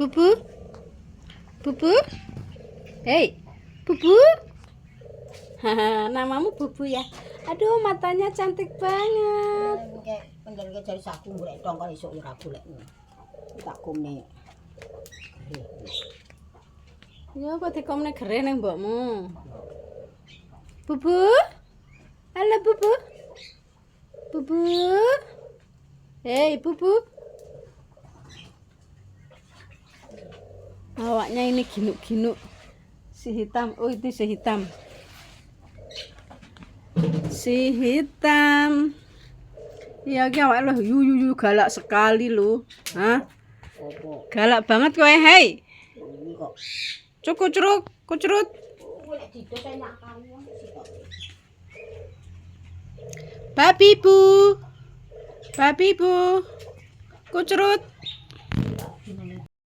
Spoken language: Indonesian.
Bubu? Bubu? Hei, Bubu? Haha, namamu Bubu ya? Aduh, matanya cantik banget. Pengen jari saku golek tong kok iso ora golek. Tak kumne. Ya kok dikomne gere ning mbokmu. Bubu? Halo Bubu? Bubu? Hei, Bubu? Awaknya ini ginuk-ginuk. Si hitam. Oh, itu si hitam. Si hitam. Ya ki awak lo yu galak sekali lo. Hah? Opo? Galak banget kowe, hei. Ini kok Cukucruk, kucrut. golek didos enak kali sitok. Babi bu. Babi bu. Kucrut.